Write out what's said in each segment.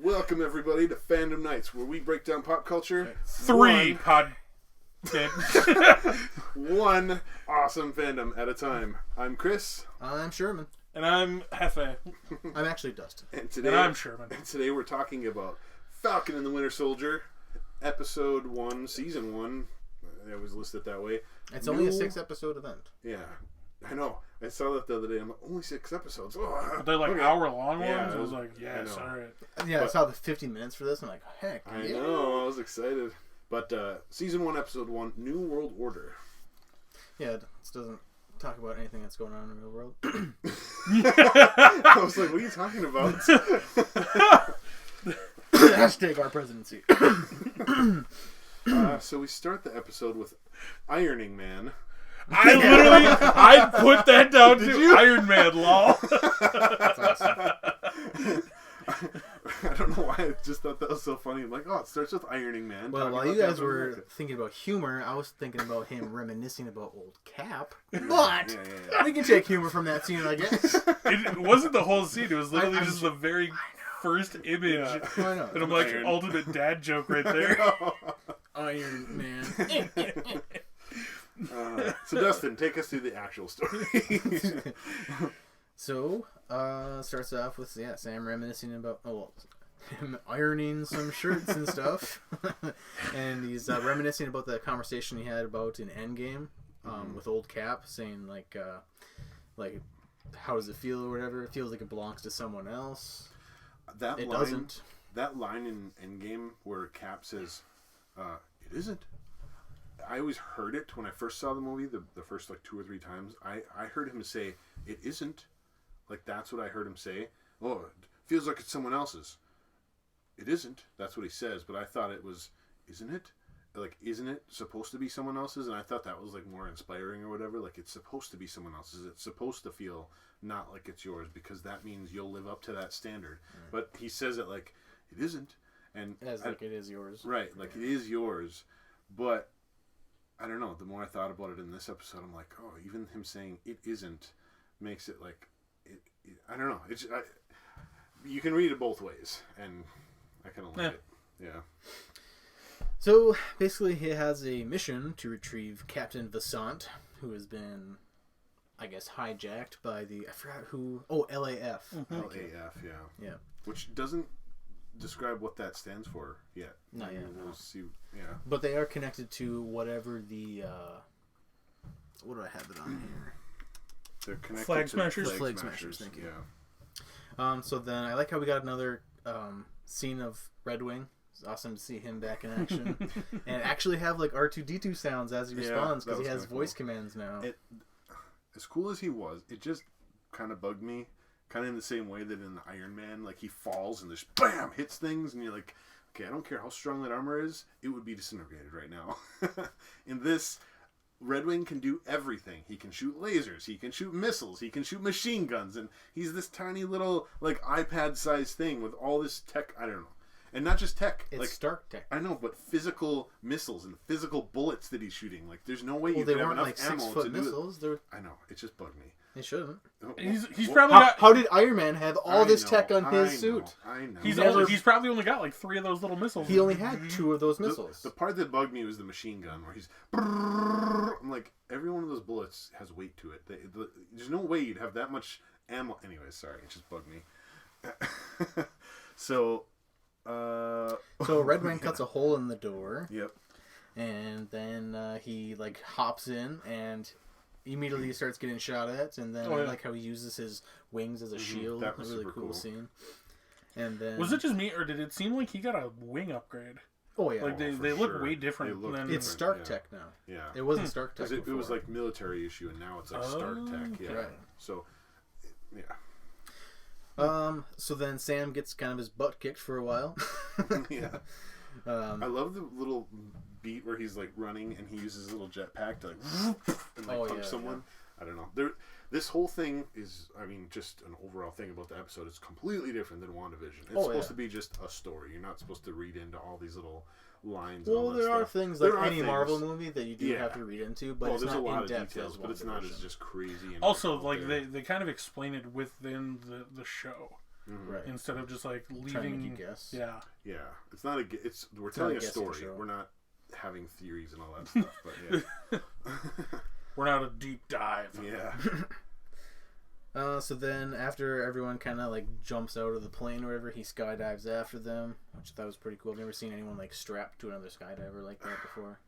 Welcome everybody to Phandom Knights, where we break down pop culture. One awesome fandom at a time. I'm Chris. I'm Sherman. And I'm Hefe. I'm actually Dustin. And I'm Sherman. And today we're talking about Falcon and the Winter Soldier, Episode 1, Season 1. It was listed that way. It's only a 6-episode event. Yeah, I know. I saw that the other day. I'm like, only 6 episodes. Oh, But they're like hour-long Yeah, ones. I was like, yes, all right. Yeah, I saw the 15 minutes for this. I'm like, heck, I yeah. know. I was excited. But Season 1, Episode 1, New World Order. Yeah, this doesn't talk about anything that's going on in the real world. I was like, what are you talking about? Hashtag our presidency. So we start the episode with Ironing Man. I put that down Did to you? Iron Man, lol. That's awesome. I don't know why. I just thought that was so funny. I'm like, oh, it starts with Ironing Man. Well, talking while about you guys Captain were America. thinking about humor, I was thinking about him reminiscing about old Cap. But Yeah. we can take humor from that scene, I guess. It wasn't the whole scene. It was literally I'm just the very first image. Yeah. I know. And I'm like, Iron. ultimate dad joke right there. Iron Man. So Dustin, take us through the actual story. So, starts off with, Sam reminiscing about, him ironing some shirts and stuff. And he's reminiscing about the conversation he had about in Endgame with old Cap, saying, like, how does it feel or whatever? It feels like it belongs to someone else. It doesn't. That line in Endgame where Cap says, it isn't. I always heard it when I first saw the movie, the first like 2 or 3 times. I heard him say, it isn't. Like, that's what I heard him say. Oh, it feels like it's someone else's. It isn't. That's what he says. But I thought it was, isn't it? Like, isn't it supposed to be someone else's? And I thought that was, like, more inspiring or whatever. Like, it's supposed to be someone else's. It's supposed to feel not like it's yours because that means you'll live up to that standard. But he says it like, it isn't. And Like it is yours. Right. Like, it is yours. But I don't know. The more I thought about it in this episode, I'm like, oh, even him saying it isn't makes it like, I don't know. You can read it both ways, and I kind of like it. Yeah. So, basically, he has a mission to retrieve Captain Vasant, who has been, I guess, hijacked by the, I forgot who, LAF. LAF, yeah. Yeah. Which doesn't describe what that stands for yet. Not yet, We'll no. see. Yeah. But they are connected to whatever the, what do I have it on here? They're connected Flag to Smashers? Flag Smashers, thank you. Yeah. So then, I like how we got another scene of Red Wing. It's awesome to see him back in action. And actually have, like, R2-D2 sounds as he responds, because he has voice commands now. As cool as he was, it just kind of bugged me. Kind of in the same way that in the Iron Man, like, he falls and just BAM! Hits things, and you're like, okay, I don't care how strong that armor is, it would be disintegrated right now. In this, Red Wing can do everything. He can shoot lasers, he can shoot missiles, he can shoot machine guns, and he's this tiny little, like, iPad-sized thing with all this tech, I don't know. And not just tech. It's like, Stark tech. I know, but physical missiles and physical bullets that he's shooting. Like, there's no way you They could have weren't enough like ammo 6-foot to missiles. do it. I know, it just bugged me. They shouldn't. He's probably got... How did Iron Man have all this tech on his suit? I know. He's probably only got like 3 of those little missiles. He only had 2 of those missiles. The part that bugged me was the machine gun, where he's... I'm like, every one of those bullets has weight to it. There's no way you'd have that much ammo. Anyway, sorry, it just bugged me. So Red Wing cuts a hole in the door. Yep. And then he, like, hops in and immediately starts getting shot at. And then I like how he uses his wings as a shield. That was a really super cool scene. And then... Was it just me, or did it seem like he got a wing upgrade? Oh, yeah. Like, they look way different. It's Stark tech now. Yeah. It wasn't Stark tech Because before. it was, like, military issue, and now it's, like, Stark tech. Yeah. Right. So, yeah. So then Sam gets kind of his butt kicked for a while. Yeah. I love the little beat where he's like running and he uses his little jetpack to like punch someone. Yeah. I don't know. This whole thing is, I mean, just an overall thing about the episode. It's completely different than WandaVision. It's supposed to be just a story. You're not supposed to read into all these little lines. Well, and all that there are stuff. things like any Marvel movie that you do Yeah. have to read into, but it's there's not a lot in of depth details, as but it's not as WandaVision. just crazy. And Also, like they kind of explain it within the show. Right. instead of just like leaving. Trying to make you guess. Yeah. Yeah, it's not a. We're telling a story. We're not having theories and all that stuff. But yeah, we're not a deep dive. Yeah. So then, after everyone kind of like jumps out of the plane or whatever, he skydives after them, which I thought was pretty cool. I've never seen anyone like strapped to another skydiver like that before.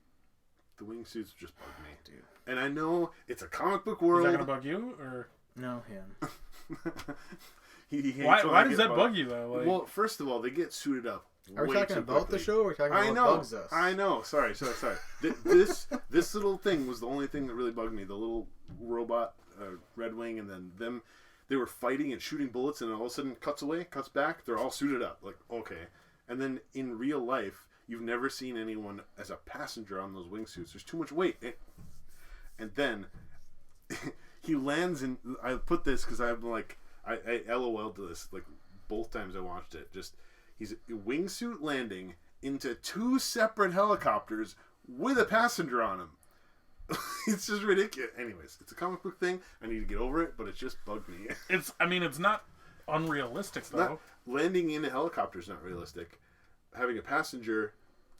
The wingsuits just bug me, dude. And I know it's a comic book world. Is that gonna bug you or no? Him. Why does that bug you though? Like... Well, first of all, they get suited up. Are we talking about the show or are we talking about what bugs us? I know. Sorry. This little thing was the only thing that really bugged me. The little robot Red Wing, and then them. They were fighting and shooting bullets, and all of a sudden cuts back. They're all suited up. Like, okay. And then in real life, you've never seen anyone as a passenger on those wingsuits. There's too much weight. And then he lands in. I put this because I'm like, I LOL'd to this like both times I watched it. Just he's a wingsuit landing into 2 separate helicopters with a passenger on him. It's just ridiculous. Anyways, it's a comic book thing. I need to get over it, but it just bugged me. It's not unrealistic though. Landing in a helicopter is not realistic. Having a passenger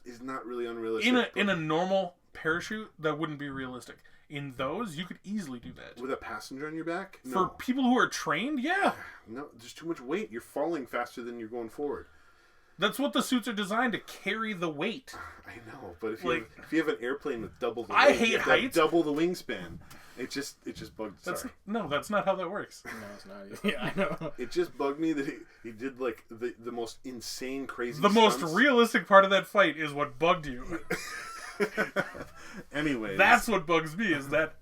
is not really unrealistic. In a normal parachute, that wouldn't be realistic. In those, you could easily do that. With a passenger on your back? No. For people who are trained, yeah. No, there's too much weight. You're falling faster than you're going forward. That's what the suits are designed to carry the weight. I know, but if you have an airplane with double the I weight, hate heights. Double the wingspan. It just bugged. That's not how that works. No, it's not. Yeah, I know. It just bugged me that he did like the most insane, crazy. The stunts. most realistic part of that fight is what bugged you. Anyways, that's what bugs me. Is that?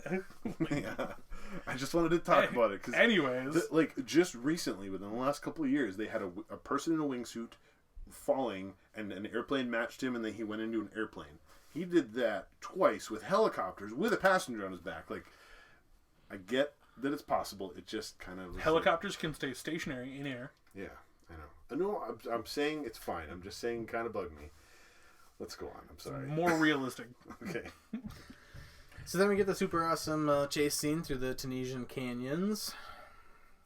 Yeah. I just wanted to talk about it. Anyways, just recently, within the last couple of years, they had a person in a wingsuit falling, and an airplane matched him, and then he went into an airplane. He did that twice with helicopters with a passenger on his back. Like, I get that it's possible. It just kind of helicopters can stay stationary in air. Yeah, I know. No, I'm saying it's fine. I'm just saying kind of bugged me. Let's go on. I'm sorry. More realistic. Okay. So then we get the super awesome chase scene through the Tunisian canyons.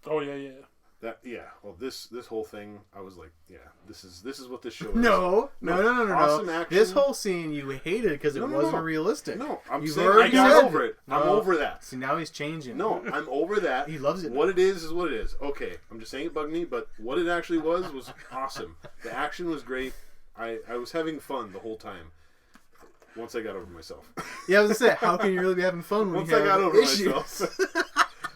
Oh yeah. Well, this whole thing, I was like, yeah, this is what this show is. No. Awesome action. This whole scene you hated because it wasn't realistic. No, I'm You've saying already I got said over it. No. I'm over that. See, now he's changing. No, I'm over that. He loves it. What it is what it is. Okay, I'm just saying it bugged me, but what it actually was awesome. The action was great. I was having fun the whole time. Once I got over myself. Yeah, I was gonna say, how can you really be having fun when Once you have I got over issues? myself.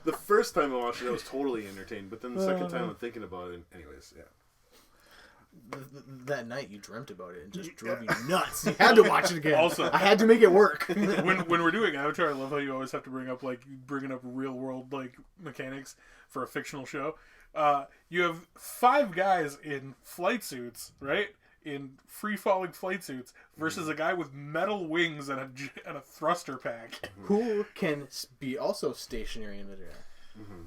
The first time I watched it, I was totally entertained, but then the second time I'm thinking about it, anyways, yeah. That night you dreamt about it and just drove you nuts. You had to watch it again. Also, I had to make it work. when we're doing Avatar, I love how you always have to bring up real world mechanics for a fictional show. You have 5 guys in flight suits, right? In free-falling flight suits versus a guy with metal wings and a thruster pack. Who can be also stationary in midair. Mm-hmm.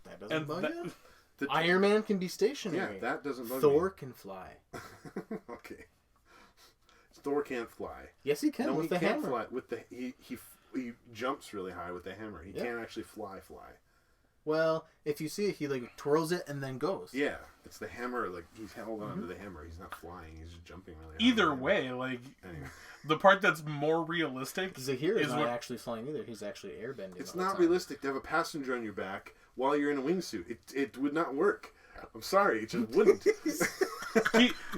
That doesn't bug you? The Iron Man can be stationary. Yeah, that doesn't bug Thor me. can fly. Okay. Thor can't fly. Yes, he can No, with he the can't hammer. fly. With the he jumps really high with the hammer. He can't actually fly. Well, if you see it, he twirls it and then goes. Yeah, it's the hammer. Like he's held on to the hammer. He's not flying. He's just jumping really high. Either way, anyway. the part that's more realistic Zahir is not actually flying either. He's actually airbending. It's not realistic to have a passenger on your back while you're in a wingsuit. It would not work. I'm sorry, it just wouldn't.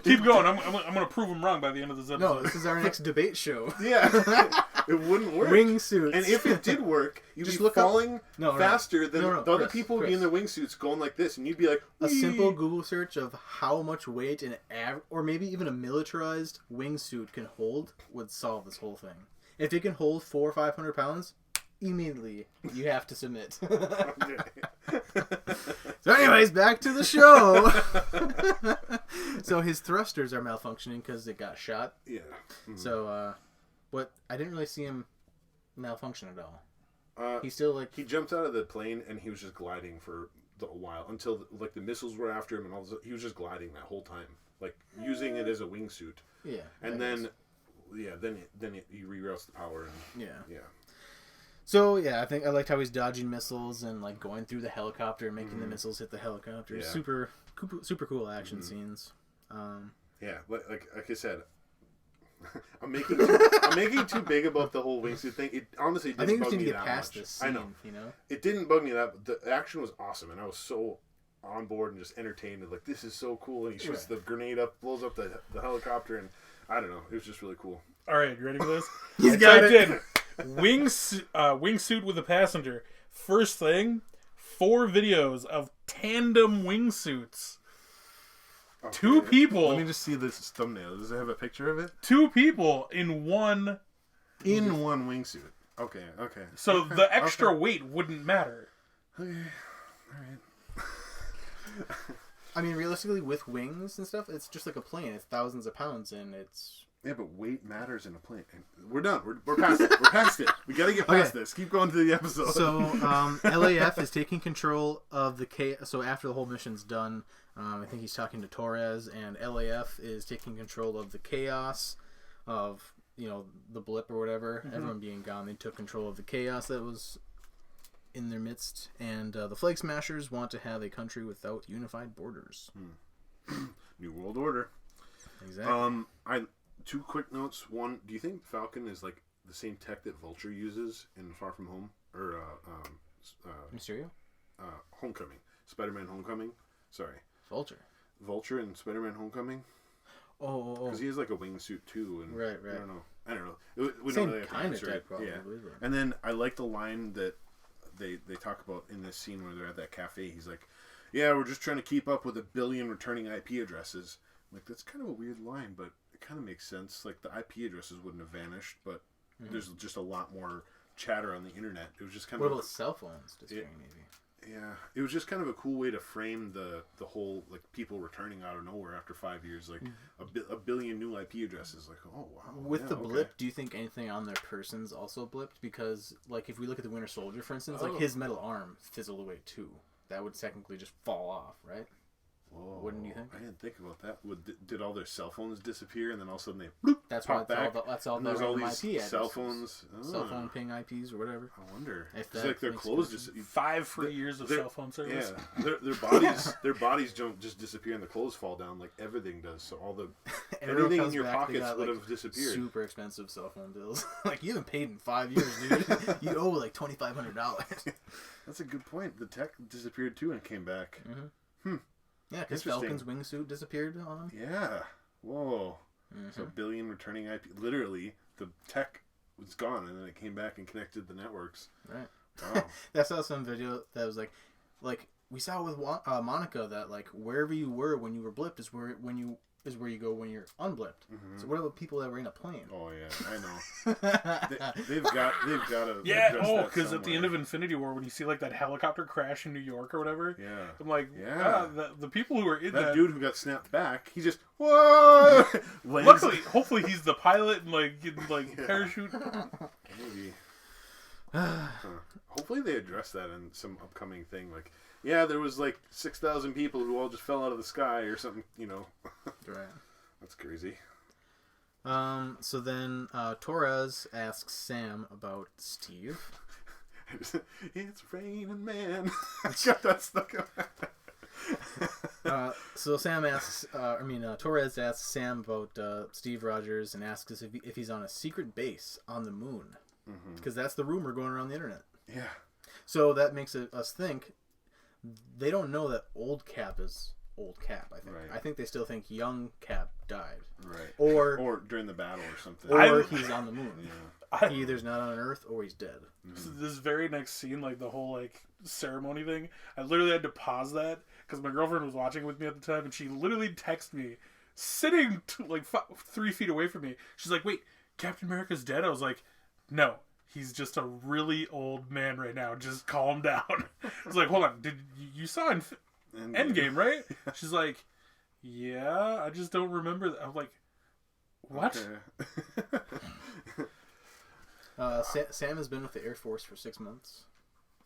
keep going. I'm going to prove him wrong by the end of this episode. No, this is our next debate show. Yeah, it wouldn't work. Wingsuits. And if it did work, you'd just be look falling faster than No, the other Chris, people would be in their wingsuits going like this, and you'd be like, a simple Google search of how much weight or maybe even a militarized wingsuit can hold would solve this whole thing. If it can hold 400 or 500 pounds, immediately you have to submit. So anyways, back to the show. So his thrusters are malfunctioning because it got shot. Yeah. Mm-hmm. So I didn't really see him malfunction at all. He still he jumped out of the plane and he was just gliding for a while until the missiles were after him, and all this, he was just gliding that whole time, using it as a wingsuit. Yeah. And then he reroutes the power and yeah. So yeah, I liked how he's dodging missiles and going through the helicopter and making the missiles hit the helicopter. Yeah. Super super cool action scenes. Yeah, like I said, I'm making too big about the whole wingsuit thing. It honestly didn't I think we bug can me get that past much. this scene. I know. You know, It didn't bug me that. But the action was awesome, and I was so on board and just entertained. And like, this is so cool. And he shoots the grenade up, blows up the helicopter, and I don't know. It was just really cool. All right, you ready for this? He's got it. Wingsuit with a passenger. First thing, 4 videos of tandem wingsuits. Okay. 2 people. Let me just see this thumbnail. Does it have a picture of it? 2 people in one. In one wingsuit. Okay. So the extra weight wouldn't matter. Okay. All right. I mean, realistically, with wings and stuff, it's just like a plane. It's thousands of pounds, and it's... Yeah, but weight matters in a plane. We're done. We're past it. We're past it. We got to get past this. Keep going to the episode. So, LAF is taking control of the So after the whole mission's done, I think he's talking to Torres, and LAF is taking control of the chaos of, the blip or whatever. Mm-hmm. Everyone being gone, they took control of the chaos that was in their midst, and the Flag Smashers want to have a country without unified borders. New World Order. Exactly. 2 quick notes. One, do you think Falcon is like the same tech that Vulture uses in Far From Home or Mysterio? Homecoming, Spider-Man Homecoming? Sorry, Vulture in Spider-Man Homecoming. Oh. Because he has like a wingsuit too, and right. I don't know. We same don't really have kind to of tech, probably. Yeah. Right? And then I like the line that they talk about in this scene where they're at that cafe. He's like, "Yeah, we're just trying to keep up with 1 billion returning IP addresses." I'm like, that's kind of a weird line, but it kind of makes sense. Like, the IP addresses wouldn't have vanished, but there's just a lot more chatter on the internet. It was just kind what of... about cell phones disappearing, maybe? Yeah. It was just kind of a cool way to frame the whole, like, people returning out of nowhere after 5 years. Like, a billion new IP addresses. Like, oh, wow. With the blip, do you think anything on their persons also blipped? Because, like, if we look at the Winter Soldier, for instance, like, his metal arm fizzled away, too. That would technically just fall off, right? Whoa, wouldn't you think? I didn't think about that. Did all their cell phones disappear, and then all of a sudden they pop back? That's all. And there's all these IP cell phones, cell phone ping IPs or whatever. I wonder. If it's like their clothes just 5 free years of cell phone service. Yeah, their bodies don't just disappear and the clothes fall down like everything does. So all the everything in your pockets would have disappeared. Super expensive cell phone bills. Like, you haven't paid in 5 years, dude. You owe like $2,500. That's a good point. The tech disappeared too and came back. Yeah, because Falcon's wingsuit disappeared on him. Yeah. Whoa. So 1 billion returning IP. Literally, the tech was gone, and then it came back and connected the networks. Right. Wow. I saw some video that was like we saw with Monica that like wherever you were when you were blipped is where you go when you're unblipped. So what about people that were in a plane? Oh yeah, I know. they've got to. Yeah. Oh, because at the end of Infinity War, when you see like that helicopter crash in New York or whatever, I'm like, the people who were in that dude who got snapped back, he just whoa. Luckily, hopefully he's the pilot and like getting parachute. Maybe. Hopefully they address that in some upcoming thing. Like, yeah, there was like 6,000 people who all just fell out of the sky or something. Right. That's crazy. So then Torres asks Sam about Steve. It's raining, man. I got that stuck in. So Sam asks, Torres asks Sam about Steve Rogers and asks if he's on a secret base on the moon. Because that's the rumor going around the internet. Yeah. So that makes us think they don't know that old Cap is old Cap, I think. Right. I think they still think young Cap died. Right. Or during the battle or something. Or he's on the moon. Yeah. He either's not on Earth or he's dead. So this very next scene, like the whole ceremony thing, I literally had to pause that because my girlfriend was watching with me at the time, and she literally texted me, sitting 3 feet away from me. She's like, "Wait, Captain America's dead?" I was like, "No. He's just a really old man right now. Just calm down." I was like, "Hold on. Did you saw Endgame, right?" She's like, "Yeah, I just don't remember that." I'm like, "What?" Okay. Sam has been with the Air Force for 6 months.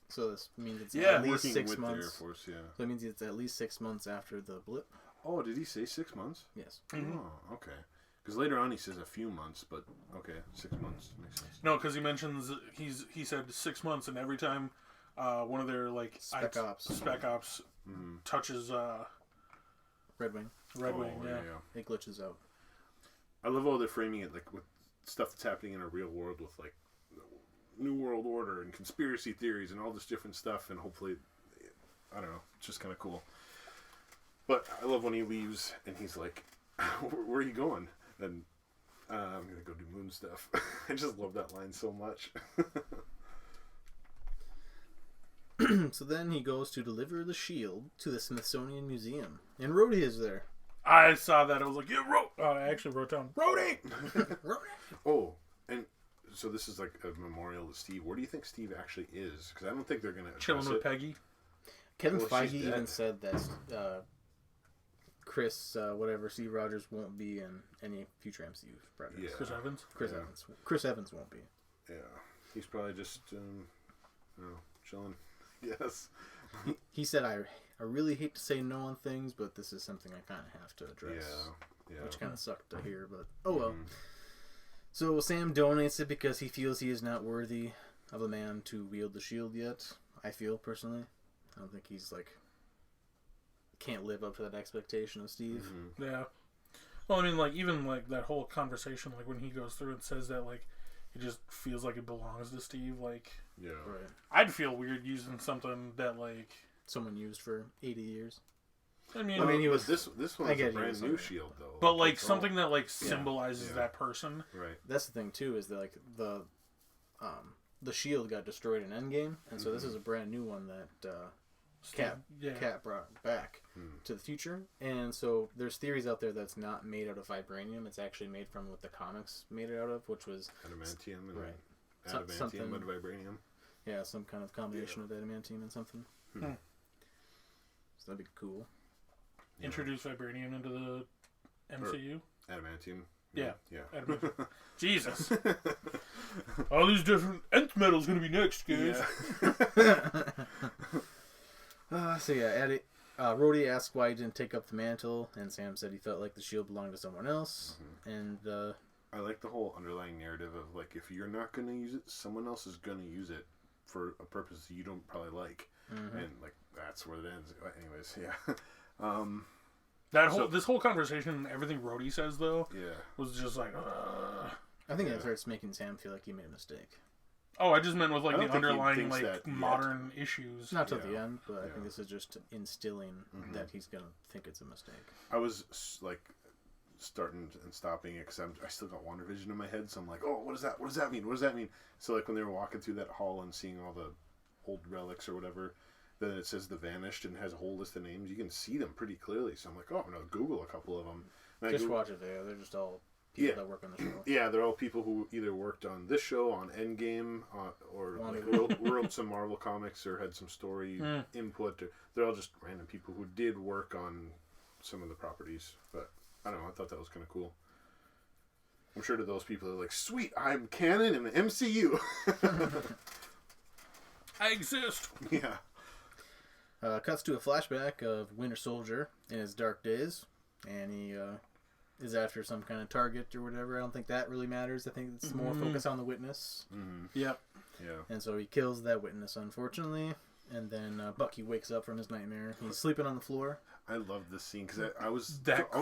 So this means it's at least 6 months. The Air Force, yeah. So that means it's at least 6 months after the blip. Oh, did he say 6 months? Yes. Mm-hmm. Oh, okay. Because later on he says a few months, but okay, 6 months makes sense. No, because he mentions he said 6 months, and every time one of their Spec Ops touches Red Wing. Red Wing, yeah. It glitches out. I love how they're framing it like with stuff that's happening in a real world with like New World Order and conspiracy theories and all this different stuff, and hopefully, I don't know, it's just kind of cool. But I love when he leaves and he's like, "Where are you going?" And I'm gonna go do moon stuff. I just love that line so much. So then he goes to deliver the shield to the Smithsonian Museum, and Rhodey is there. I saw that. I was like, yeah, I actually wrote down Rhodey. Oh, and so this is like a memorial to Steve. Where do you think Steve actually is? Because I don't think they're gonna Chilling with Peggy. Kevin Feige even said that Chris, whatever, Steve Rogers won't be in any future MCU projects. Yeah. Chris Evans. Chris Evans won't be. Yeah, he's probably just chilling. Yes. He said, I really hate to say no on things, but this is something I kind of have to address. Yeah. Which kind of sucked to hear, but oh well. So Sam donates it because he feels he is not worthy of a man to wield the shield yet. I feel, personally. I don't think he's, can't live up to that expectation of Steve. Mm-hmm. Yeah. Well, I mean, even, that whole conversation, when he goes through and says that, it just feels like it belongs to Steve, Yeah. Right. I'd feel weird using something that, Someone used for 80 years. I mean, he was... This one's a brand new shield, though. But, something that, symbolizes that person. Right. That's the thing, too, is that, the shield got destroyed in Endgame, and so this is a brand new one that, Cap brought back to the future. And so there's theories out there that's not made out of vibranium. It's actually made from what the comics made it out of, which was... Adamantium and right. Adamantium and vibranium. Yeah, some kind of combination of adamantium and something. So that'd be cool. Introduce vibranium into the MCU. Adamantium. Yeah. Adamantium. Jesus. All these different nth metals gonna be next, guys. Yeah. Rhodey asked why he didn't take up the mantle, and Sam said he felt like the shield belonged to someone else. And I like the whole underlying narrative of if you're not going to use it, someone else is going to use it for a purpose you don't probably like, and that's where it ends. Anyways, yeah. This whole conversation, everything Rhodey says though, was just like. I think that starts making Sam feel like he made a mistake. Oh, I just meant with the underlying modern yet. Issues. Not till the end, but I think this is just instilling that he's gonna think it's a mistake. I was starting and stopping it because I still got WandaVision in my head, so I'm like, oh, what does that mean? What does that mean? So when they were walking through that hall and seeing all the old relics or whatever, then it says the Vanished and has a whole list of names. You can see them pretty clearly. So I'm like, oh, I'm gonna Google a couple of them. And just watch it there. They're just all people that work on the show. Yeah, they're all people who either worked on this show, on Endgame, or wrote some Marvel comics or had some story input. They're all just random people who did work on some of the properties. But I don't know. I thought that was kind of cool. I'm sure to those people they're like, sweet, I'm canon in the MCU. I exist. Yeah. Cuts to a flashback of Winter Soldier in his dark days, and he is after some kind of target or whatever. I don't think that really matters. I think it's more focused on the witness. Yep. Yeah. And so he kills that witness, unfortunately, and then Bucky wakes up from his nightmare. He's sleeping on the floor. I love this scene because I was...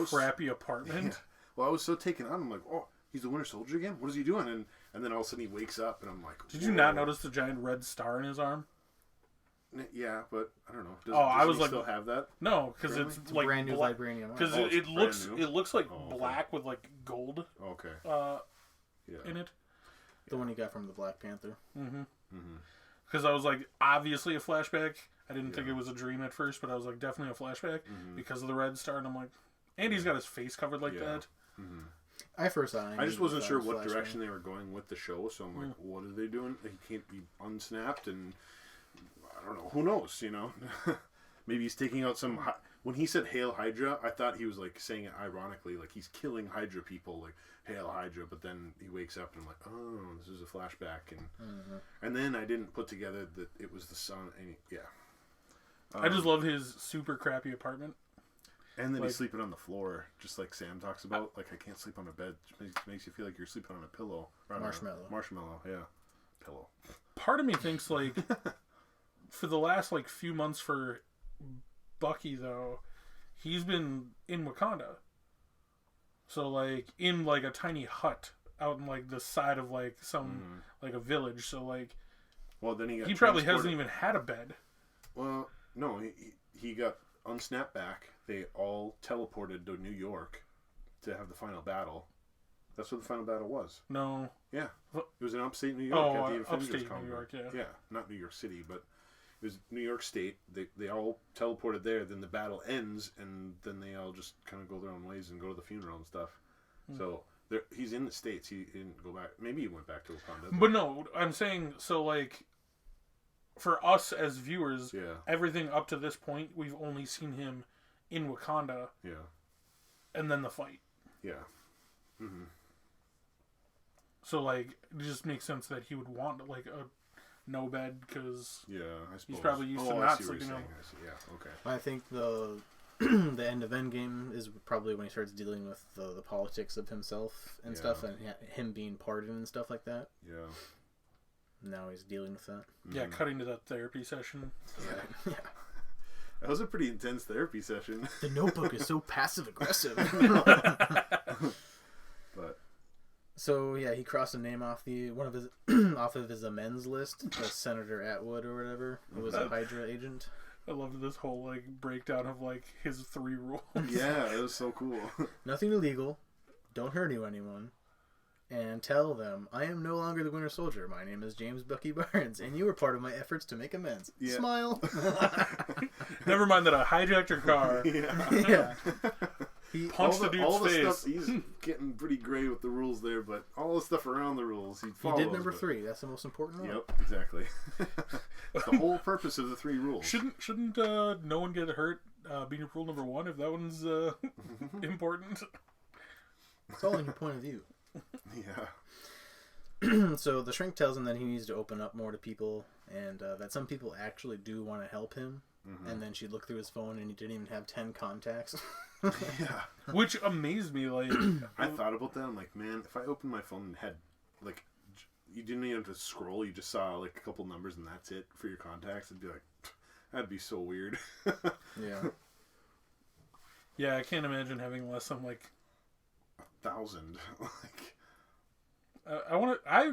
crappy apartment? Yeah. Well, I was so taken on. I'm like, oh, he's the Winter Soldier again? What is he doing? And then all of a sudden he wakes up and I'm like... Did you not notice the giant red star in his arm? Yeah, but I don't know. Does he still have that? No, because it's brand new vibranium. Because it looks like black with gold. Okay. In it. The one he got from the Black Panther. Because I was like, obviously a flashback. I didn't think it was a dream at first, but I was like, definitely a flashback because of the red star. And I'm like, and he's got his face covered like that. I first thought I just wasn't sure what direction they were going with the show, so I'm like, what are they doing? He can't be unsnapped, and I don't know. Who knows? Maybe he's taking out some. When he said "Hail Hydra," I thought he was saying it ironically, like he's killing Hydra people, like "Hail Hydra." But then he wakes up and I'm like, oh, this is a flashback, and then I didn't put together that it was the sun. And I just love his super crappy apartment. And then he's sleeping on the floor, just like Sam talks about. I can't sleep on a bed. It makes you feel like you're sleeping on a pillow. Marshmallow, yeah. Pillow. Part of me thinks, for the last, few months for Bucky, though, he's been in Wakanda. So, like, in, like, a tiny hut out in, like, the side of, like, some, like, a village. So, like, well, then he probably hasn't even had a bed. Well, no, he got unsnapped back. They all teleported to New York to have the final battle. That's what the final battle was. No. Yeah. It was in upstate New York at the Avengers upstate Conference. New York, yeah. Yeah, not New York City, but it was New York State. They all teleported there. Then the battle ends, and then they all just kind of go their own ways and go to the funeral and stuff. So he's in the States. He didn't go back. Maybe he went back to Wakanda. But no, I'm saying, so, like, for us as viewers, everything up to this point, we've only seen him in Wakanda. Yeah. And then the fight. Yeah. Mm-hmm. So, like, it just makes sense that he would want, like, a no bed, because I suppose he's probably used to not sleeping on. Yeah, okay. I think the the end of Endgame is probably when he starts dealing with the politics of himself and stuff, and him being pardoned and stuff like that. Yeah. Now he's dealing with that. Yeah, cutting to that therapy session. Yeah. That was a pretty intense therapy session. The Notebook is so passive aggressive. But so yeah, he crossed a name off one of his off of his amends list, Senator Atwood or whatever, who was a Hydra agent. I loved this whole, like, breakdown of, like, his 3 rules. Yeah, it was so cool. Nothing illegal. Don't hurt anyone. And tell them, I am no longer the Winter Soldier. My name is James Bucky Barnes, and you were part of my efforts to make amends. Yeah. Smile. Never mind that I hijacked your car. Yeah. He punched the dude's face. Stuff, he's getting pretty gray with the rules there, but all the stuff around the rules, he follows. He did number 3. That's the most important one. Yep, exactly. The whole purpose of the 3 rules. Shouldn't no one get hurt being rule number 1 if that one's important? It's all in your point of view. Yeah. So the shrink tells him that he needs to open up more to people, and that some people actually do want to help him. And then she looked through his phone, and he didn't even have 10 contacts. Yeah. Which amazed me. Like, I thought about that. I'm like, man, if I opened my phone and had, like, you didn't even have to scroll. You just saw, like, a couple numbers and that's it for your contacts. It'd be like, that'd be so weird. Yeah. Yeah, I can't imagine having less than, like, 1,000. Like, I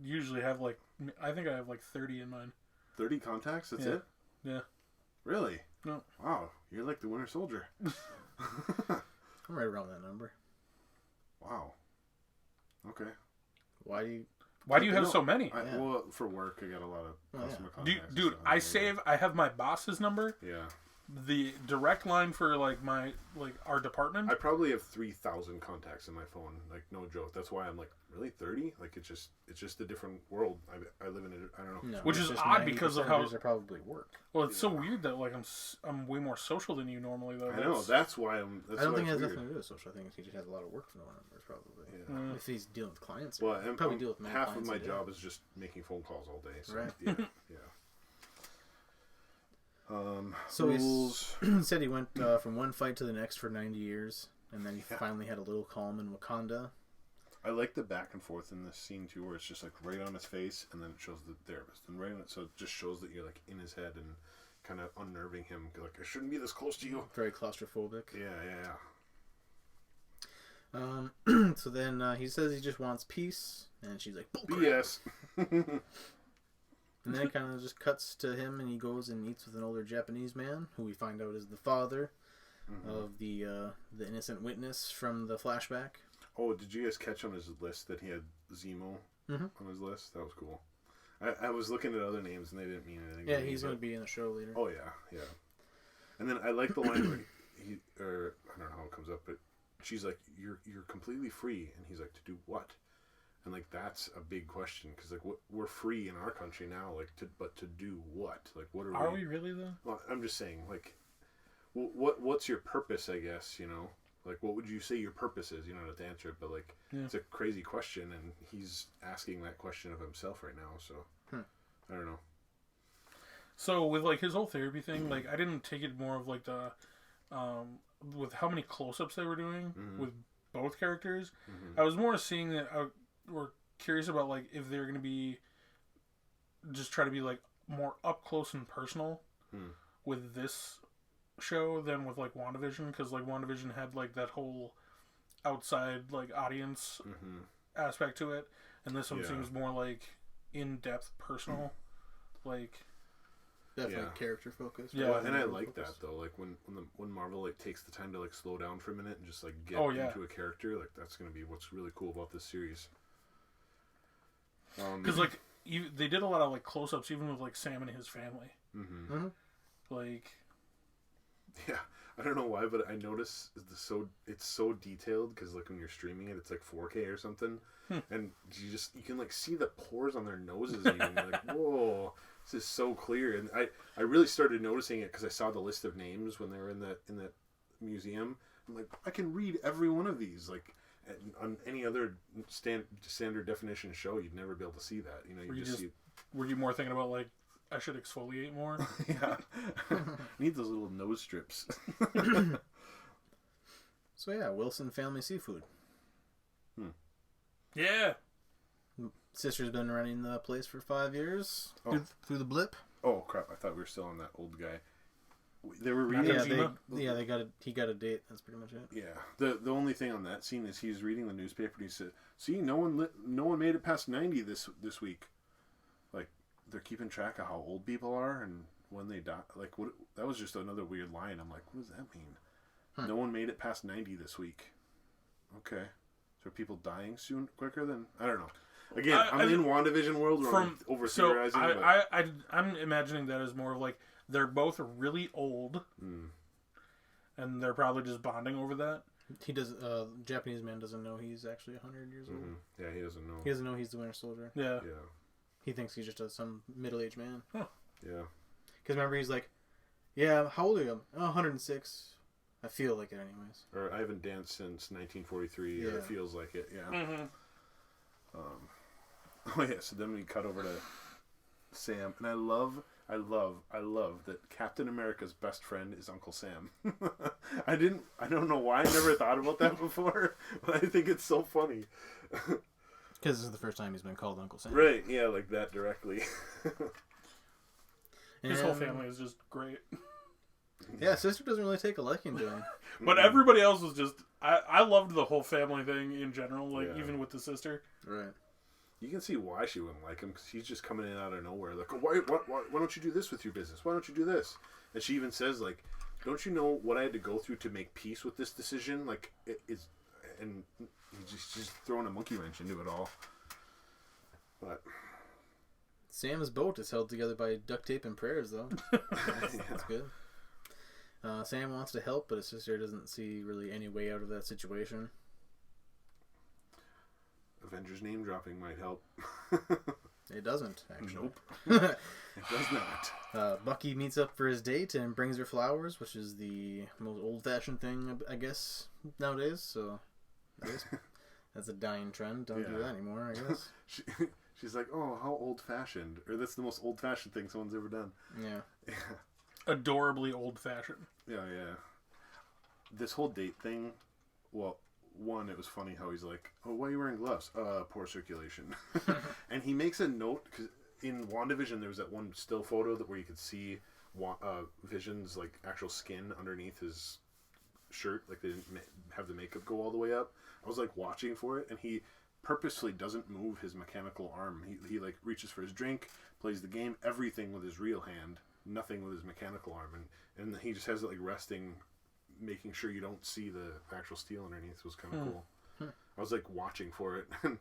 usually have, like, I think I have, like, 30 in mine. 30 contacts? That's it? Yeah. Really? No. Wow, you're like the Winter Soldier. I'm right around that number. Wow. Okay. Why do you have so many? Well, for work, I got a lot of customer contacts. Dude, I have my boss's number. Yeah. The direct line for, like, our department. I probably have 3,000 contacts in my phone. Like, no joke. That's why I'm like, really 30? Like, it's just a different world. I live in it. I don't know. No, which is odd because of how these are probably work. Well, it's so weird that, like, I'm way more social than you normally, though. I know. That's why I'm. I don't think it has nothing to do with social. I think he just has a lot of work for no numbers, probably. Yeah. If he's dealing with clients, well, probably deal with half of my job is just making phone calls all day. So, right. Yeah. So he said he went from one fight to the next for 90 years, and then he finally had a little calm in Wakanda. I like the back and forth in this scene too, where it's just like right on his face, and then it shows the therapist, and right on it, so it just shows that you're like in his head and kind of unnerving him. Like, I shouldn't be this close to you. Very claustrophobic. Yeah. So then he says he just wants peace, and she's like, BS. And then it kind of just cuts to him, and he goes and meets with an older Japanese man, who we find out is the father of the innocent witness from the flashback. Oh, did you guys catch on his list that he had Zemo on his list? That was cool. I was looking at other names, and they didn't mean anything. Yeah, he's going to be in the show later. Oh, yeah. And then I like the line where I don't know how it comes up, but she's like, you're completely free. And he's like, to do what? And, like, that's a big question, because, like, we're free in our country now, like, but to do what? Like, what are we really, though? Well, I'm just saying, like, what's your purpose, I guess, you know? Like, what would you say your purpose is? You don't have to answer it, but, like, it's a crazy question, and he's asking that question of himself right now, so, I don't know. So, with, like, his whole therapy thing, like, I didn't take it more of, like, the, with how many close-ups they were doing with both characters, I was more seeing that we're curious about, like, if they're going to be just try to be, like, more up close and personal with this show than with like WandaVision, because like WandaVision had like that whole outside like audience aspect to it, and this one seems more like in depth, personal, like definitely character focused. Yeah, well, and I like that though. Like when Marvel like takes the time to like slow down for a minute and just like get into a character, like that's gonna be what's really cool about this series. Because like they did a lot of like close-ups, even with like Sam and his family. Like, yeah, I don't know why, but I notice it's so detailed because like when you're streaming it, it's like 4K or something, and you can like see the pores on their noses. Even you're like, whoa, this is so clear. And I really started noticing it because I saw the list of names when they were in that museum. I'm like, I can read every one of these. Like on any other standard definition show, you'd never be able to see that. You know, were you more thinking about like, I should exfoliate more? Yeah. Need those little nose strips. So yeah, Wilson Family Seafood. Yeah. Sister's been running the place for 5 years through the blip. Oh crap! I thought we were still on that old guy. They were reading. He got a date. That's pretty much it. Yeah. The only thing on that scene is he's reading the newspaper and he said, "See, no one made it past 90 this week." Like they're keeping track of how old people are and when they die. Like what? That was just another weird line. I'm like, what does that mean? No one made it past 90 this week. Okay. So are people dying quicker than I don't know. Again, I'm in WandaVision world where I'm over theorizing. I'm imagining that as more of like they're both really old, and they're probably just bonding over that. He does. Japanese man doesn't know he's actually 100 years old. Yeah, he doesn't know. He doesn't know he's the Winter Soldier. Yeah. He thinks he's just some middle-aged man. Huh. Yeah. Because remember, he's like, "Yeah, how old are you?" Oh, 106. I feel like it, anyways. Or I haven't danced since 1943. Or it feels like it. Yeah. Oh yeah. So then we cut over to Sam, and I love that Captain America's best friend is Uncle Sam. I don't know why I never thought about that before, but I think it's so funny. Because this is the first time he's been called Uncle Sam. Right, yeah, like that directly. His whole family is just great. Yeah, sister doesn't really take a liking to him. But everybody else was just... I loved the whole family thing in general, like even with the sister. Right. You can see why she wouldn't like him, because he's just coming in out of nowhere. Like, why don't you do this with your business? Why don't you do this? And she even says, like, don't you know what I had to go through to make peace with this decision? Like, and she's throwing a monkey wrench into it all. But Sam's boat is held together by duct tape and prayers, though. That's good. Sam wants to help, but his sister doesn't see really any way out of that situation. Avengers name dropping might help. It doesn't, actually. Nope. It does not. Bucky meets up for his date and brings her flowers, which is the most old-fashioned thing, I guess, nowadays. So that's a dying trend. Don't do that anymore, I guess. She's like, oh, how old-fashioned. Or that's the most old-fashioned thing someone's ever done. Yeah. Adorably old-fashioned. Yeah. This whole date thing, well... One, it was funny how he's like, oh, why are you wearing gloves? Poor circulation. And he makes a note, because in WandaVision there was that one still photo where you could see Vision's like actual skin underneath his shirt, like they didn't have the makeup go all the way up. I was like watching for it, and he purposely doesn't move his mechanical arm. He like reaches for his drink, plays the game, everything with his real hand, nothing with his mechanical arm, and he just has it like resting, making sure you don't see the actual steel underneath. Was kind of cool. I was like watching for it, and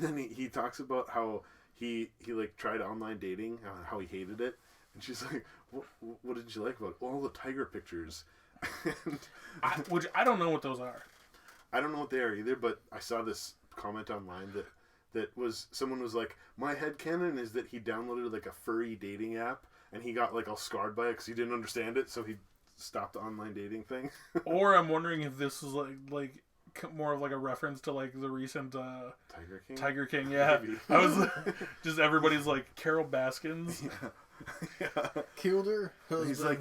then he talks about how he like tried online dating, how he hated it, and she's like, what did you like about it? All the tiger pictures. Which I don't know what those are. I don't know what they are either, but I saw this comment online that was, someone was like, my headcanon is that he downloaded like a furry dating app and he got like all scarred by it because he didn't understand it, so he stopped the online dating thing. Or I'm wondering if this is like more of like a reference to like the recent Tiger King. Yeah. Maybe. I was just, everybody's like Carol Baskins. Yeah. Killed her. He's like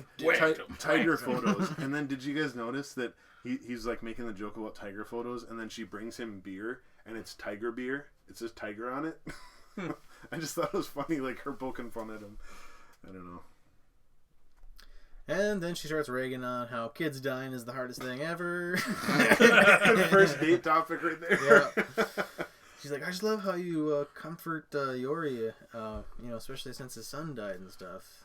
tiger photos. And then did you guys notice that he's like making the joke about tiger photos, and then she brings him beer and it's tiger beer. It says tiger on it. I just thought it was funny, like her poking fun at him. I don't know. And then she starts ragging on how kids dying is the hardest thing ever. First date topic right there. Yeah. She's like, I just love how you comfort Yori, especially since his son died and stuff.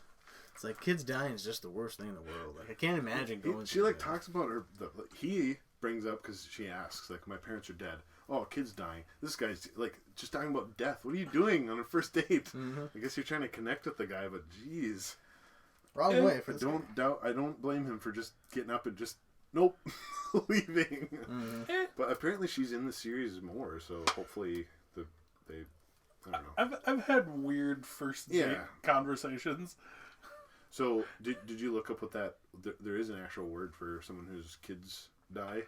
It's like, kids dying is just the worst thing in the world. Like, I can't imagine going She like talks about her. He brings up because she asks, like, my parents are dead. Oh, kid's dying. This guy's like just talking about death. What are you doing on a first date? Mm-hmm. I guess you're trying to connect with the guy, but jeez. Wrong way for this guy. I don't blame him for just getting up and just nope leaving. Mm-hmm. But apparently she's in the series more, so hopefully they I don't know. I've had weird first date conversations. So did you look up what that there is an actual word for someone whose kids die?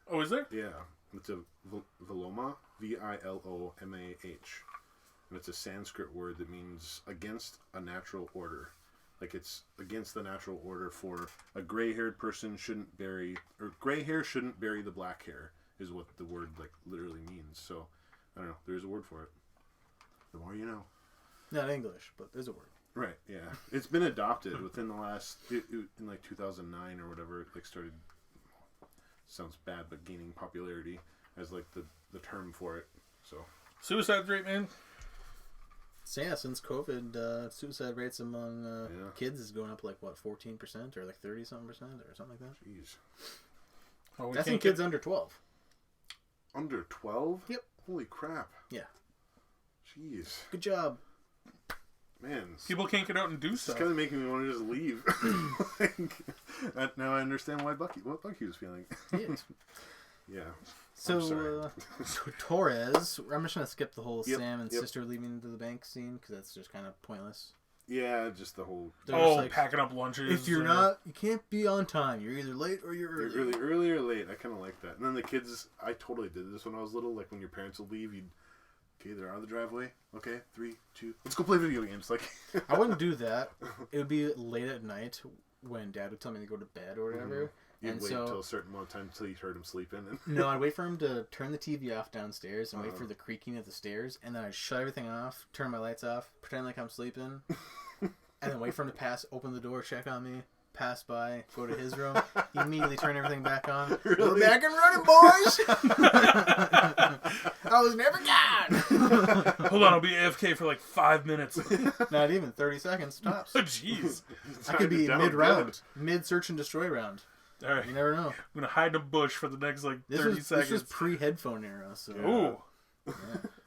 Oh, is there? Yeah. It's a viloma, Vilomah, and it's a Sanskrit word that means against a natural order. Like it's against the natural order for a gray-haired person gray hair shouldn't bury the black hair is what the word like literally means. So I don't know. There's a word for it. The more you know. Not English, but there's a word. Right. Yeah. It's been adopted within the last in like 2009 or whatever. It like started. Sounds bad, but gaining popularity as like the term for it. So suicide rate, man. So yeah, since COVID, suicide rates among kids is going up like what 14% or like 30-something% or something like that. Jeez. Oh, that's in kids under 12. Under 12? Yep. Holy crap. Yeah. Jeez. Good job. Man, people can't get out and do stuff. It's kind of making me want to just leave. Now I understand what Bucky was feeling. Yes. Yeah. So Torres, I'm just gonna skip the whole Sam and sister leaving to the bank scene because that's just kind of pointless. Yeah, just the whole. Like, packing up lunches. If you're not, you can't be on time. You're either late or you're early. You're really early or late. I kind of like that. And then the kids, I totally did this when I was little. Like when your parents would leave, okay, they're out of the driveway. Okay, 3, 2, let's go play video games. Like I wouldn't do that. It would be late at night when Dad would tell me to go to bed or whatever. Mm-hmm. You'd wait until a certain amount of time until you heard him sleeping. No, I'd wait for him to turn the TV off downstairs and wait for the creaking of the stairs, and then I'd shut everything off, turn my lights off, pretend like I'm sleeping, and then wait for him to open the door, check on me, pass by, go to his room, immediately turn everything back on. Really? We're back and running, boys! I was never gone! Hold on, I'll be AFK for like 5 minutes. Not even 30 seconds tops. Jeez. I could be mid-round, mid-search and destroy round. All right. You never know. I'm going to hide in a bush for the next 30 seconds. This was pre-headphone era, so... Ooh. Yeah.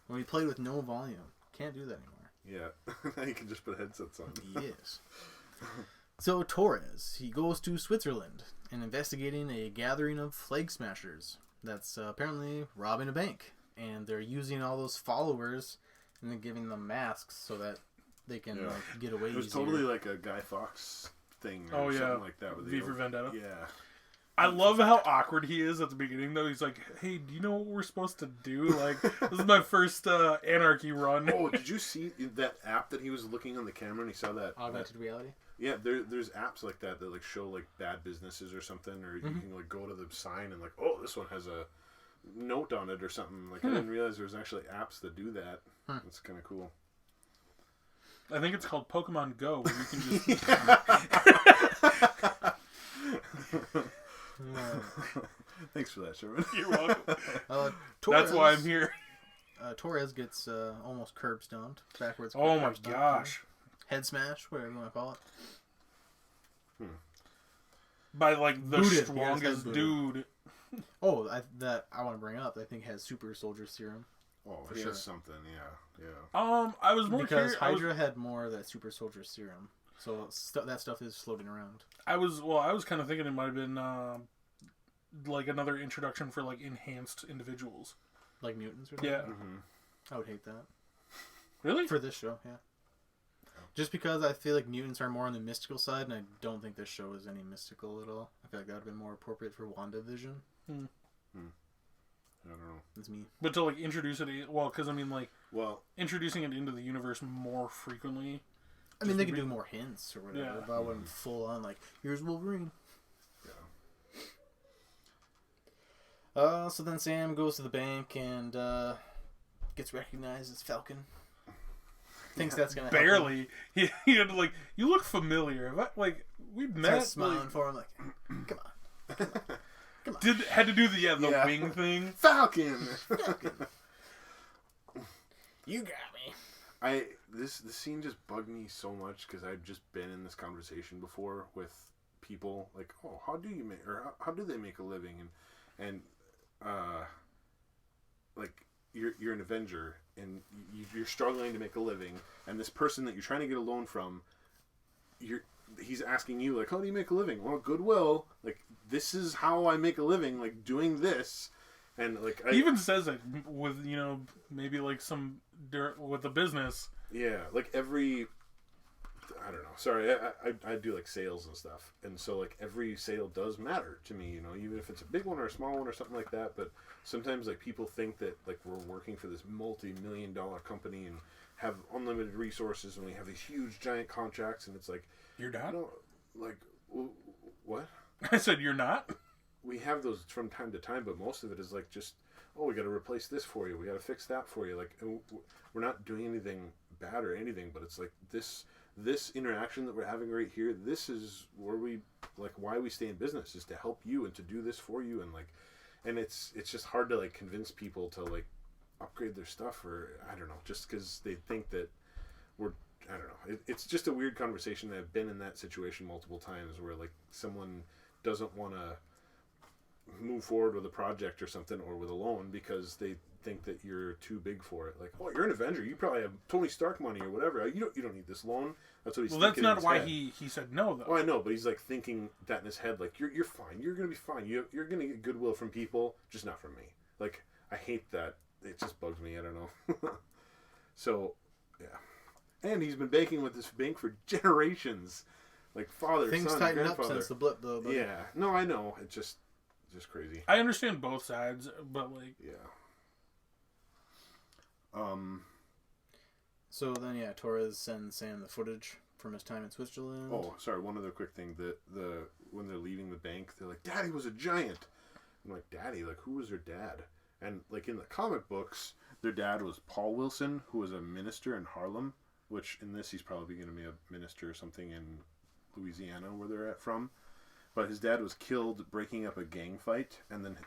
When we played with no volume. Can't do that anymore. Yeah. Now you can just put headsets on. Yes. So Torres, he goes to Switzerland and investigating a gathering of flag smashers that's apparently robbing a bank. And they're using all those followers and then giving them masks so that they can get away easier. It was totally like a Guy Fawkes thing or something like that. V for Vendetta. Yeah. I love how awkward he is at the beginning, though. He's like, hey, do you know what we're supposed to do? Like, this is my first Anarchy run. Oh, did you see that app that he was looking on the camera and he saw that? Augmented reality? Yeah, there's apps like that like show like bad businesses or something, or you can like go to the sign and like, oh, this one has a note on it or something. Like I didn't realize there was actually apps that do that. That's kind of cool. I think it's called Pokemon Go, where you can just... Thanks for that, Sherman. You're welcome. Torres, that's why I'm here. Torres gets almost curb stomped backwards. Oh my gosh. Head smash, whatever you want to call it. By like the Booted. strongest dude. Oh, that I want to bring up. I think has super soldier serum. Oh, he has something, yeah. I was more because Hydra had more of that super soldier serum, so that stuff is floating around. I was kind of thinking it might have been like another introduction for like enhanced individuals, like mutants or something. Yeah, I would hate that. Really? For this show, yeah. Just because I feel like mutants are more on the mystical side, and I don't think this show is any mystical at all. I feel like that would have been more appropriate for WandaVision. I don't know. It's me. But to like introduce it, because I mean, like, introducing it into the universe more frequently. I mean, they could do more hints or whatever, but I wouldn't full on like, here's Wolverine. Yeah. So then Sam goes to the bank and gets recognized as Falcon. Thinks that's gonna barely. He had like, you look familiar. we Start met. smiling Like, for him, like, come on. Come on. had to do the Yeah. wing thing. Falcon. You got me. This scene just bugged me so much because I've just been in this conversation before with people like, oh, how do you make, or how do they make a living, and like you're an Avenger and you're struggling to make a living, and this person that you're trying to get a loan from, he's asking you like, how do you make a living? Well, Goodwill. Like, this is how I make a living, like doing this. And like He even says it with, maybe like some dirt with the business. Yeah, like every, I don't know. Sorry, I do like sales and stuff, and so like every sale does matter to me. Even if it's a big one or a small one or something like that. But sometimes like people think that like we're working for this multi-million-dollar company and have unlimited resources, and we have these huge giant contracts, and it's like, You're not? no, like what? I said you're not? We have those from time to time, but most of it is like just, oh, we got to replace this for you, we got to fix that for you. Like, and we're not doing anything bad or anything, but it's like this interaction that we're having right here. This is where we, like, why we stay in business is to help you and to do this for you, and like, and it's just hard to like convince people to like upgrade their stuff, or I don't know, just because they think that I don't know. It's just a weird conversation. I've been in that situation multiple times where like someone doesn't want to move forward with a project or something, or with a loan, because they think that you're too big for it. Like, oh, you're an Avenger, you probably have Tony Stark money or whatever. You don't need this loan. That's what he's. Well, thinking that's not in his why head. he said no, though. Oh, I know, but he's like thinking that in his head. Like, you're fine. You're gonna be fine. You're gonna get goodwill from people, just not from me. Like, I hate that. It just bugs me. I don't know. So, yeah. And he's been banking with this bank for generations. Like father, Things son, tightened up grandfather. since the blip, though. Buddy. Yeah. No, I know. It's just crazy. I understand both sides, but like, Yeah. So then, yeah, Torres sends Sam the footage from his time in Switzerland. Oh, sorry. One other quick thing. The when they're leaving the bank, they're like, "Daddy was a giant." I'm like, "Daddy? Like, who was their dad?" And like in the comic books, their dad was Paul Wilson, who was a minister in Harlem. Which in this, he's probably going to be a minister or something in Louisiana, where they're from. But his dad was killed breaking up a gang fight, and then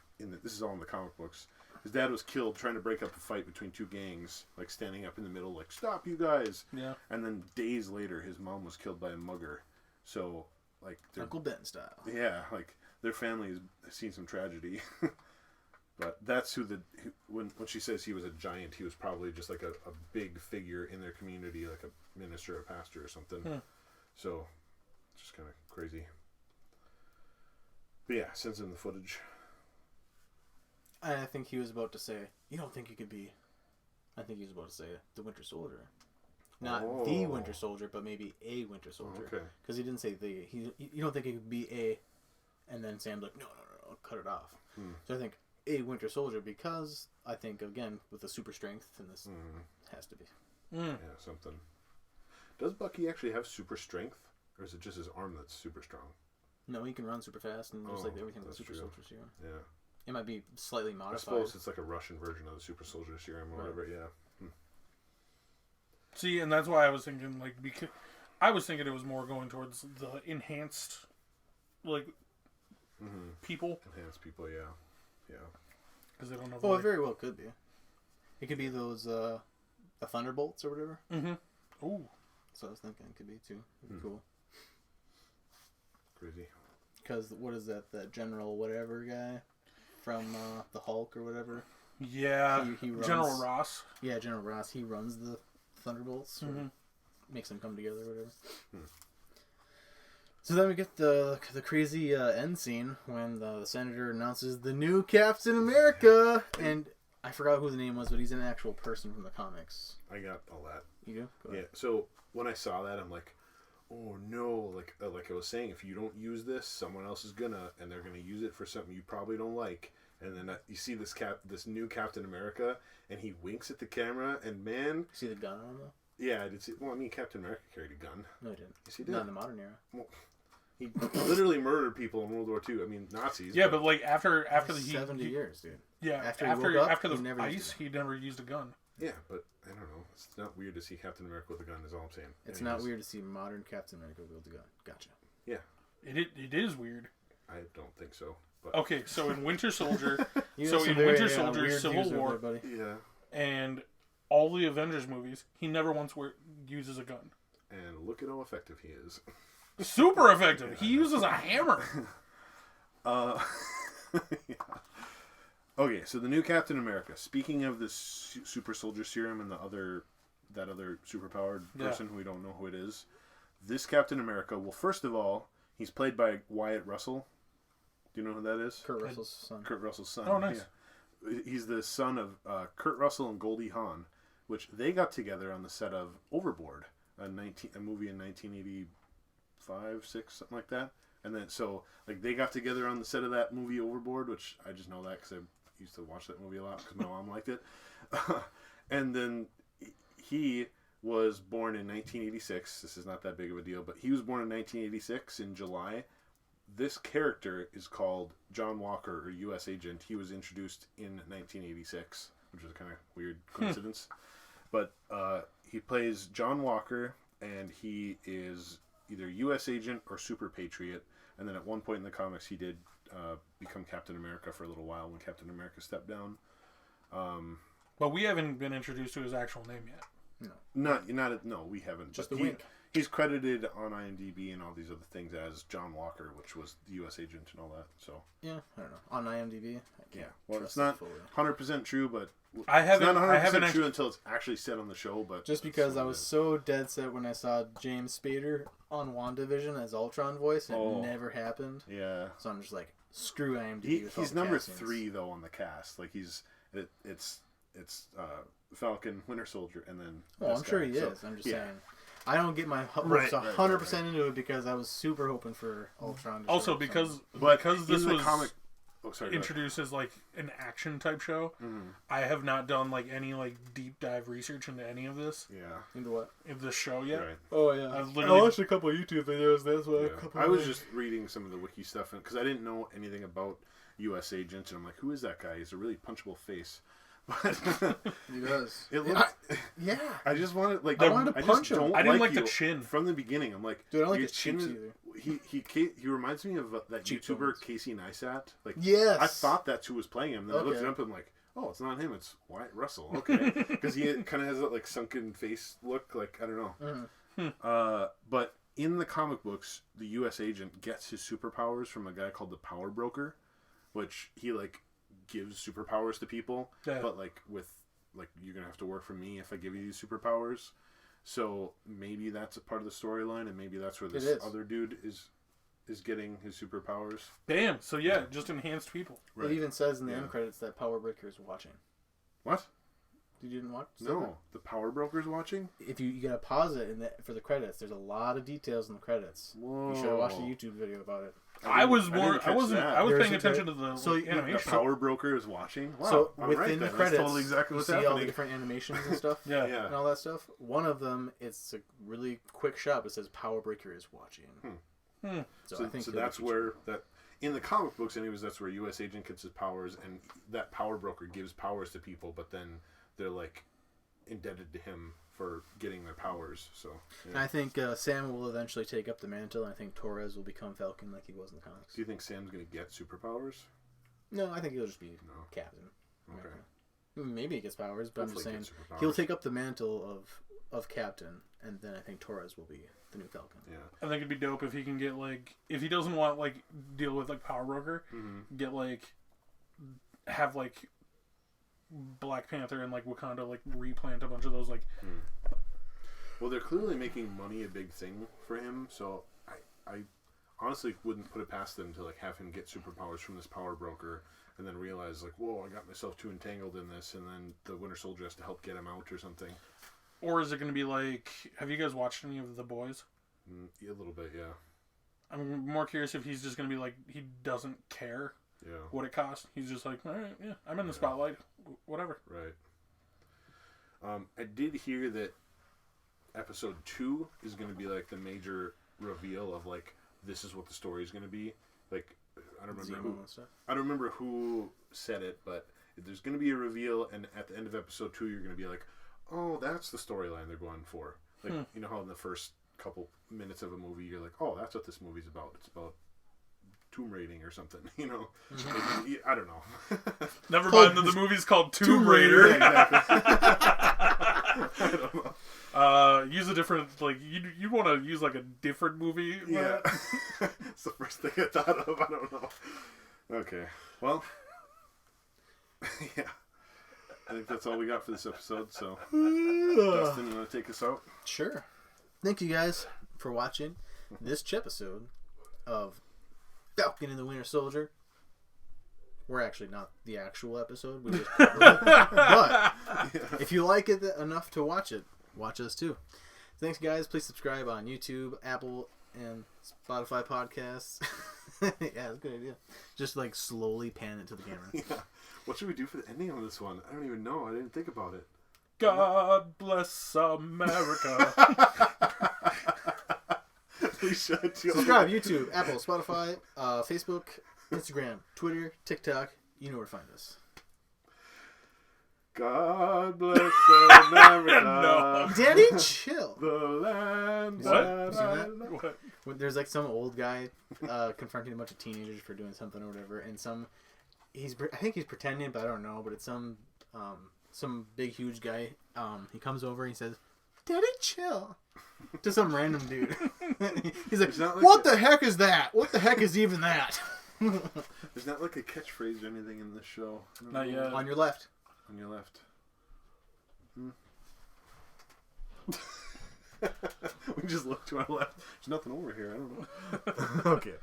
this is all in the comic books. His dad was killed trying to break up a fight between two gangs, like standing up in the middle, like, "Stop, you guys!" yeah. And then days later, his mom was killed by a mugger. So, like, Uncle Ben style. yeah, like their family has seen some tragedy. But that's when she says he was a giant, he was probably just like a big figure in their community, like a minister, a pastor, or something. So, just kind of crazy. But yeah, sends him the footage. I think he was about to say, "You don't think you could be?" I think he was about to say the Winter Soldier, not the Winter Soldier, but maybe a Winter Soldier. Okay. Because he didn't say the. You don't think it could be a, and then Sam's like, no, cut it off. So I think a Winter Soldier, because I think again with the super strength, and this has to be. Yeah, something. Does Bucky actually have super strength, or is it just his arm that's super strong? No, he can run super fast, and just like everything with that's Super true. Soldier serum. Yeah. It might be slightly I modified. suppose it's like a Russian version of the super soldier serum or whatever. Yeah. See, and that's why I was thinking, like, because I was thinking it was more going towards the enhanced, like, people. Enhanced people, yeah. Yeah. Because they don't know. Oh, it very well could be. It could be those the Thunderbolts or whatever. Ooh. So I was thinking it could be too. It'd be cool. Crazy. Because what is that? That General whatever guy from the Hulk or whatever. Yeah. He runs, General Ross. Yeah, General Ross. He runs the Thunderbolts. Or makes them come together or whatever. So then we get the crazy end scene when the senator announces the new Captain America, and I forgot who the name was, but he's an actual person from the comics. I got all that. You do? Go Yeah. ahead. So when I saw that, I'm like, oh no! Like I was saying, if you don't use this, someone else is gonna, and they're gonna use it for something you probably don't like. And then you see this new Captain America, and he winks at the camera, and man, See the gun on him though? yeah, I did see. Well, I mean, Captain America carried a gun. No, he didn't. Yes, he did. Not in the modern era. Well, he literally murdered people in World War II. I mean, Nazis. Yeah, but like after the 70 years, dude. Yeah, After he woke up, after he the never used ice, a he never used a gun. Yeah, but I don't know. It's not weird to see Captain America with a gun. Is all I'm saying. It's Anyways. not weird to see modern Captain America wield a gun. Gotcha. Yeah, It is weird. I don't think so. But Okay, so in Winter Soldier, You so have in some Winter very, Soldier, weird Civil views over War, there, buddy. yeah, and all the Avengers movies, he never once uses a gun. and look at how effective he is. Super effective. He uses a hammer. Yeah. Okay, so the new Captain America. Speaking of the super soldier serum and that other superpowered person who we don't know who it is, this Captain America. Well, first of all, he's played by Wyatt Russell. Do you know who that is? Kurt Russell's son. Kurt Russell's son. Oh, nice. Yeah. He's the son of Kurt Russell and Goldie Hawn, which they got together on the set of Overboard, a movie in 1985, 6, something like that. And then they got together on the set of that movie Overboard, which I just know that because I used to watch that movie a lot because my mom liked it. And then he was born in 1986. This is not that big of a deal, but he was born in 1986 in July. This character is called John Walker, or U.S. Agent. He was introduced in 1986, which is a kind of weird coincidence. But he plays John Walker, and he is either U.S. Agent or Super Patriot. And then at one point in the comics, he did become Captain America for a little while when Captain America stepped down. But we haven't been introduced to his actual name yet. No, we haven't. Just But the wink. He's credited on IMDb and all these other things as John Walker, which was the U.S. Agent and all that. So Yeah, I don't know. On IMDb, well, trust it's not it fully. 100% true, but I haven't. it's not 100% I haven't true until it's actually said on the show. But Just because I was so dead set when I saw James Spader on WandaVision as Ultron voice, and it never happened. Yeah, So I'm just like, screw IMDb. he's number 3 though on the cast. Like it's Falcon, Winter Soldier, and then. Well, this I'm sure guy. he So, is. I'm just saying. I don't get my hopes Right, 100% into it because I was super hoping for Ultron. To Also, show up because But this in the was comic. Oh, sorry. go ahead. introduced as like an action type show, Mhm. I have not done like any like deep dive research into any of this Yeah. into what? in this show yet. Right. Oh yeah, I've literally- watched a couple of YouTube videos. That's what Yeah. a couple. I was just reading some of the wiki stuff because I didn't know anything about U.S. Agent, and I'm like, who is that guy? He's a really punchable face. But He does. it looks. Yeah. I just wanted I wanted to punch him. I didn't like you. the chin. From the beginning. I'm like, Dude, I don't like your his cheeks is- either. He reminds me of that Cheekbones. YouTuber Casey Neistat. Like, Yes. I thought that's who was playing him. Then I looked Okay. it up and I'm like, oh, it's not him. It's Wyatt Russell. Okay, because he kind of has that like sunken face look. Like I don't know. Mhm. But in the comic books, the U.S. Agent gets his superpowers from a guy called the Power Broker, which he like gives superpowers to people. Yeah. But like you're gonna have to work for me if I give you these superpowers. So maybe that's a part of the storyline, and maybe that's where this is. other dude is getting his superpowers. Damn. So yeah, just enhanced people. It even says in the Yeah. end credits that Power Breaker is watching. What? You didn't watch? No, the Power Broker's watching. If you gotta pause it for the credits, there's a lot of details in the credits. Whoa! You should have watched a YouTube video about it. I was didn't more. I catch wasn't. that. I was There's paying a attention to the So like, you- The animation. Power Broker is watching. Wow! So I'm within right the then. That's credits, totally exactly you what's see all the happening. different animations and stuff. Yeah. Yeah. And all that stuff. One of them, it's a really quick shot. It says Power Breaker is watching. So I think So he'll that's be where that in the comic books, anyways. That's where U.S. Agent gets his powers, and that Power Broker gives powers to people, but then they're like indebted to him for getting their powers. So And I think Sam will eventually take up the mantle, and I think Torres will become Falcon like he was in the comics. do you think Sam's gonna get superpowers? No, I think he'll just be No. Captain. Okay. Maybe he gets powers, but Definitely I'm get just saying superpowers. he'll take up the mantle of Captain, and then I think Torres will be the new Falcon. Yeah. I think it'd be dope if he can get like if he doesn't want like deal with like Power Broker, get like have like Black Panther and like Wakanda like replant a bunch of those like Well, they're clearly making money a big thing for him, so I honestly wouldn't put it past them to like have him get superpowers from this Power Broker, and then realize like, whoa, I got myself too entangled in this, and then the Winter Soldier has to help get him out or something. or is it going to be like have you guys watched any of The Boys? Yeah, a little bit, yeah. I'm more curious if he's just going to be like he doesn't care Yeah. what it costs. He's just like, all right, yeah, I'm in the spotlight, whatever. Right. I did hear that episode 2 is going to be like the major reveal of like this is what the story is going to be. Like I don't remember Zemo who and stuff. I don't remember who said it, but there's going to be a reveal, and at the end of episode 2, you're going to be like, oh, that's the storyline they're going for. Like you know how in the first couple minutes of a movie, you're like, oh, that's what this movie's about. It's about tomb raiding or something, you know. Maybe, I don't know. Never mind that the movie's called Tomb Raider. Yeah, exactly. I don't know. Use a different, like, you want to use like a different movie. Yeah. It's the first thing I thought of. I don't know. Okay. Well, yeah. I think that's all we got for this episode. So, Dustin, you want to take us out? Sure. Thank you guys for watching this episode of Falcon and the Winter Soldier. We're actually not the actual episode. We just covered it. But if you like it enough to watch it, watch us too. Thanks, guys. Please subscribe on YouTube, Apple, and Spotify podcasts. Yeah, that's a good idea. Just like slowly pan it to the camera. Yeah. What should we do for the ending on this one? I don't even know. I didn't think about it. God bless America. We should. Subscribe, YouTube, Apple, Spotify, Facebook, Instagram, Twitter, TikTok. You know where to find us. God bless America. No. Daddy, chill. The land. What? You seen that? What? When there's like some old guy confronting a bunch of teenagers for doing something or whatever, and I think he's pretending, but I don't know. But it's some big huge guy. He comes over and he says, "Daddy, chill," to some random dude. He's like, "What the heck is that? What the heck is even that?" There's not like a catchphrase or anything in this show. Not yet. On your left. On your left. We just look to our left. There's nothing over here. I don't know. Okay.